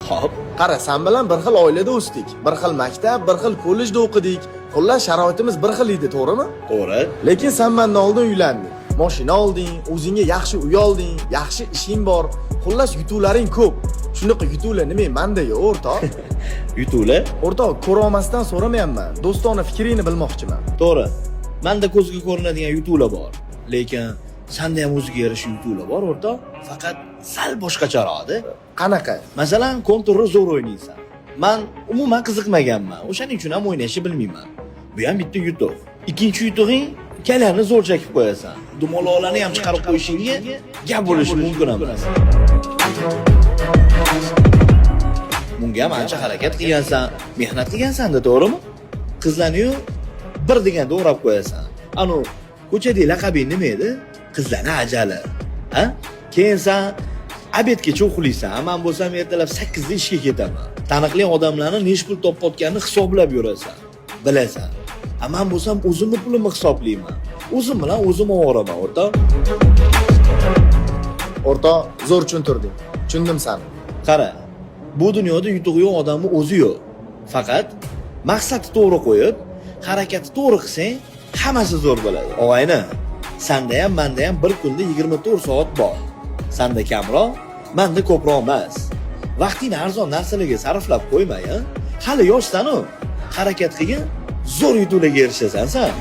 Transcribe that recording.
Xo'p, Qara, sen bilan bir xil oilada o'sdik, bir xil maktab, bir xil kollejda o'qidik. Xullas, sharoitimiz bir xil edi, to'g'rimi? to'g'ri. Lekin sen mendan oldin uylanding. Mashina olding, o'zingga yaxshi uy olding, yaxshi ishing bor. Xullas, yutuvlaring ko'p. Shunaqa yutuvlar nima menda-yu, o'rtoq? Yutuvlar? O'rtoq, ko'ra olmasdan so'ramayapman. Do'stona fikringni bilmoqchiman. To'g'ri. Menda ko'zga ko'rinadigan yutuvlar bor. Lekin senda ham o'ziga yarasha yutuvlar bor, o'rtoq. Faqat sal boshqacharoqda. Qanaqa? Masalan, konturni zo'r o'ynaysan. Men umuman qiziqmaganman. O'shaning uchun ham o'ynashni bilmayman. Bu ham bitta yutuq. Ikkinchi yutug'ing kalani zo'r chakib qo'yasan. Dumaloqlarni ham chiqarib qo'yishingga gap bo'lishi mumkin emas. Bunga ham ancha harakat qilgansan, mehnat qilgansan-da, to'g'rimi? Qizlarni-yu bir deganda o'rab qo'yasan. Anu ko'chadagi laqabing nima edi? Qizlarni ajali. Ha? Keyin sen obedgacha uxlaysan. Men bo'lsam ertalab 8 da ishga ketaman. Taniqli odamlarni nesh pul topayotganini hisoblab yurasan. Bilasan. Men bo'lsam o'zimni pulimni hisoblayman. O'zim bilan o'zim ovoraman, o'rtoq. O'rtoq, zo'r tushuntirding. Tushundim seni. Qara, bu dunyoda yutuq yo'q odamning o'zi yo'q. Faqat maqsadni to'g'ri qo'yib, harakatni to'g'ri qilsang, hammasi zo'r bo'ladi. Og'ayni, senda ham, menda ham bir kunda 24 soat bor. Senda kamroq, menda ko'proq emas. Vaqtingni arzon narsalarga sarflab qo'ymay, hali yoshsan-ku. Harakat qilgin, zo'r yutuqlarga erishasan sen.